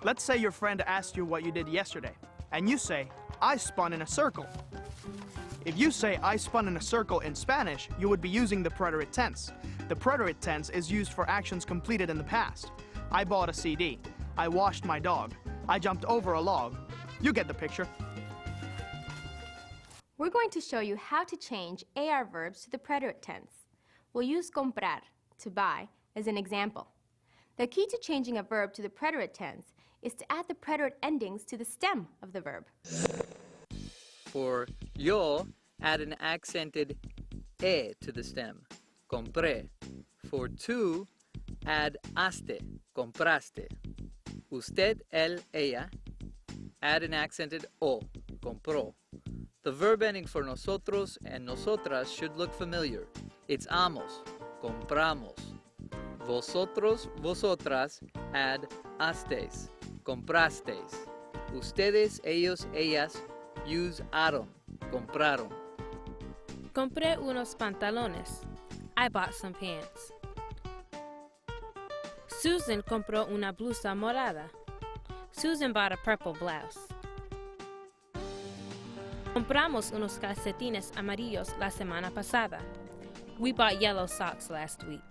Let's say your friend asked you what you did yesterday, and you say, I spun in a circle. If you say I spun in a circle in Spanish, you would be using the preterite tense. The preterite tense is used for actions completed in the past. I bought a CD. I washed my dog. I jumped over a log. You get the picture. We're going to show you how to change AR verbs to the preterite tense. We'll use comprar, to buy, as an example. The key to changing a verb to the preterite tense is to add the preterite endings to the stem of the verb. For yo, add an accented e to the stem, compré. For tú, add aste, compraste. Usted, él, ella, add an accented o, compró. The verb ending for nosotros and nosotras should look familiar. It's amos, compramos. Vosotros, vosotras, add astes, comprasteis. Ustedes, ellos, ellas, use aron, compraron. Compré unos pantalones. I bought some pants. Susan compró una blusa morada. Susan bought a purple blouse. Compramos unos calcetines amarillos la semana pasada. We bought yellow socks last week.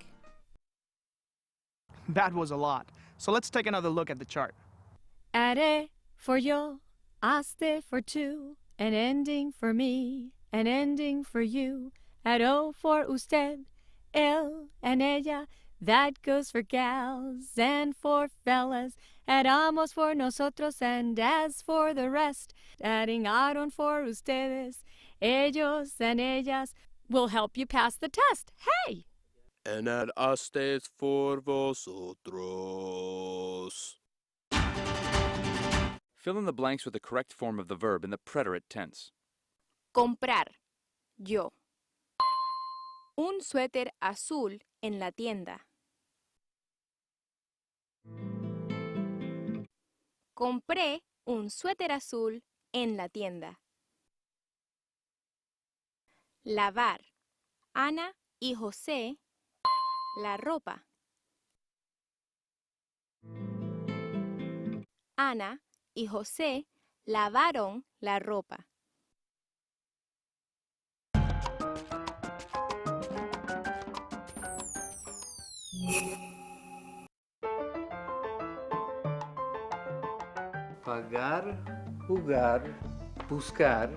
That was a lot. So let's take another look at the chart. Add a for yo, aste for two, an ending for me, an ending for you. Add o for usted, él and ella, that goes for gals and for fellas. Add amos for nosotros and as for the rest. Adding aron for ustedes, ellos and ellas will help you pass the test. Hey! And add astes for vosotros. Fill in the blanks with the correct form of the verb in the preterite tense. Comprar, yo. Un suéter azul en la tienda. Compré un suéter azul en la tienda. Lavar. Ana y José la ropa. Ana y José lavaron la ropa. Pagar, jugar, buscar,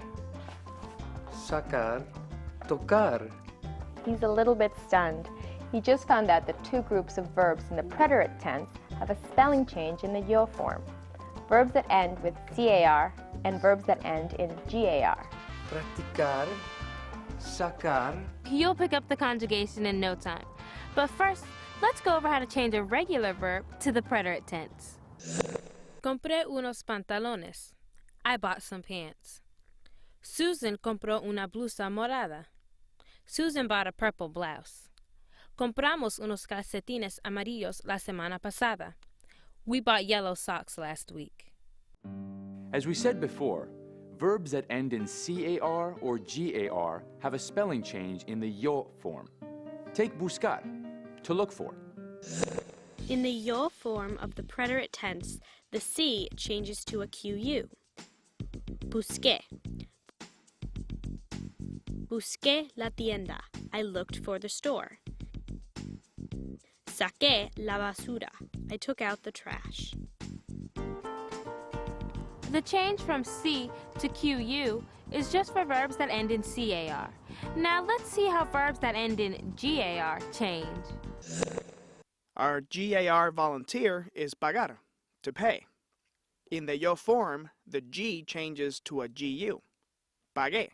sacar, tocar. He's a little bit stunned. He just found out that two groups of verbs in the preterite tense have a spelling change in the yo form. Verbs that end with CAR and verbs that end in GAR. Practicar, sacar. You'll pick up the conjugation in no time. But first, let's go over how to change a regular verb to the preterite tense. Compré unos pantalones. I bought some pants. Susan compró una blusa morada. Susan bought a purple blouse. Compramos unos calcetines amarillos la semana pasada. We bought yellow socks last week. As we said before, verbs that end in CAR or GAR have a spelling change in the yo form. Take buscar, to look for. In the yo form of the preterite tense, the C changes to a QU. Busqué. Busqué la tienda. I looked for the store. Saqué la basura. I took out the trash. The change from C to QU is just for verbs that end in CAR. Now let's see how verbs that end in GAR change. Our GAR volunteer is pagar, to pay. In the yo form, the G changes to a GU. Pagué,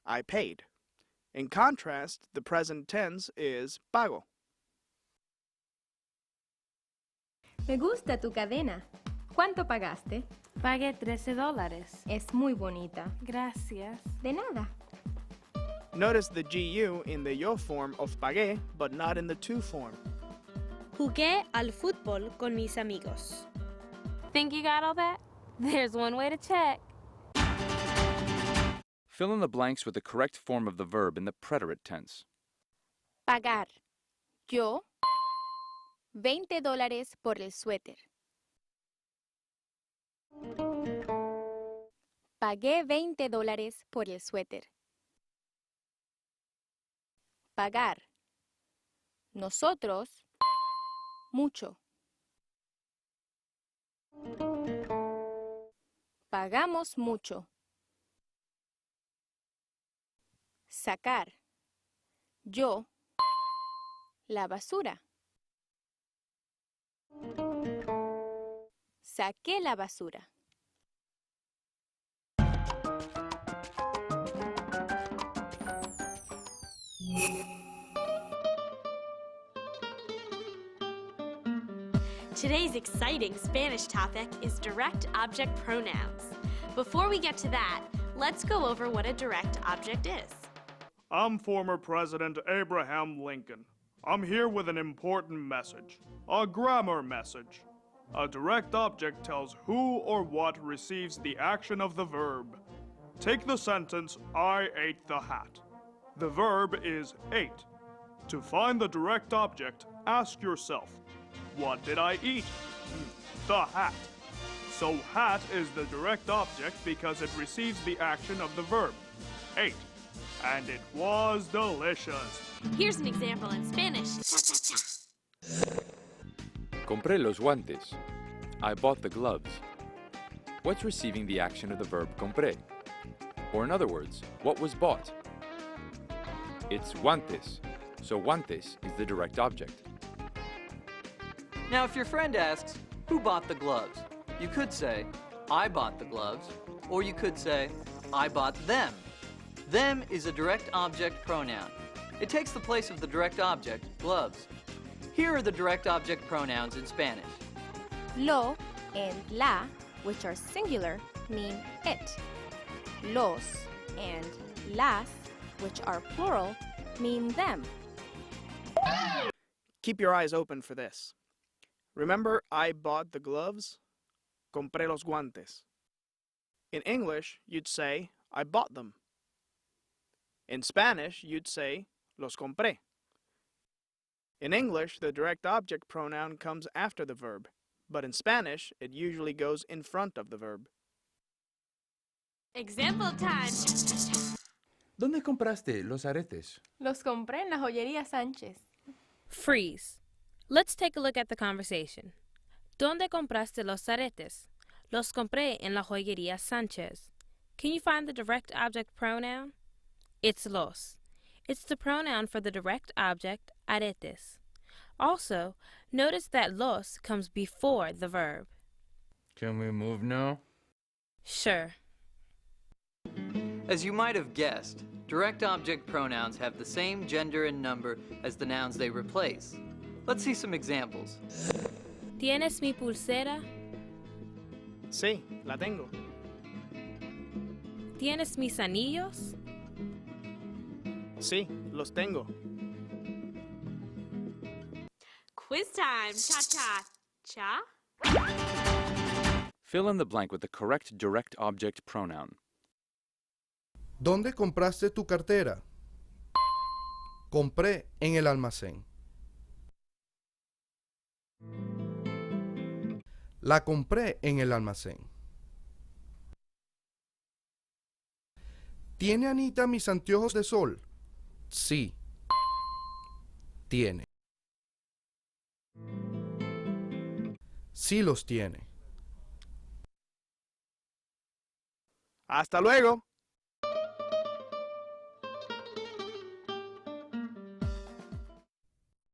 I paid. In contrast, the present tense is pago. Me gusta tu cadena. ¿Cuánto pagaste? Pagué $13. Es muy bonita. Gracias. De nada. Notice the GU in the yo form of pagué, but not in the to form. Jugué al fútbol con mis amigos. Think you got all that? There's one way to check. Fill in the blanks with the correct form of the verb in the preterite tense. Pagar. Yo $20 por el suéter. Pagué $20 por el suéter. Pagar. Nosotros, mucho. Pagamos mucho. Sacar. Yo, la basura. Saqué la basura. Today's exciting Spanish topic is direct object pronouns. Before we get to that, let's go over what a direct object is. I'm former President Abraham Lincoln. I'm here with an important message, a grammar message. A direct object tells who or what receives the action of the verb. Take the sentence, I ate the hat. The verb is ate. To find the direct object, ask yourself, what did I eat? The hat. So hat is the direct object because it receives the action of the verb, ate. And it was delicious. Here's an example in Spanish. Compré los guantes. I bought the gloves. What's receiving the action of the verb compré? Or in other words, what was bought? It's guantes, so guantes is the direct object. Now, if your friend asks, who bought the gloves? You could say, I bought the gloves, or you could say, I bought them. Them is a direct object pronoun. It takes the place of the direct object, gloves. Here are the direct object pronouns in Spanish. Lo and la, which are singular, mean it. Los and las, which are plural, mean them. Keep your eyes open for this. Remember, I bought the gloves? Compré los guantes. In English, you'd say, I bought them. In Spanish, you'd say, los compré. In English, the direct object pronoun comes after the verb, but in Spanish, it usually goes in front of the verb. Example time. ¿Dónde compraste los aretes? Los compré en la joyería Sánchez. Freeze. Let's take a look at the conversation. ¿Dónde compraste los aretes? Los compré en la joyería Sánchez. Can you find the direct object pronoun? It's los. It's the pronoun for the direct object, aretes. Also, notice that los comes before the verb. Can we move now? Sure. As you might have guessed, direct object pronouns have the same gender and number as the nouns they replace. Let's see some examples. ¿Tienes mi pulsera? Sí, la tengo. ¿Tienes mis anillos? Sí, los tengo. Quiz time. Cha-cha. Cha? Fill in the blank with the correct direct object pronoun. ¿Dónde compraste tu cartera? Compré en el almacén. La compré en el almacén. ¿Tiene Anita mis anteojos de sol? Sí. Tiene. Sí los tiene. Hasta luego.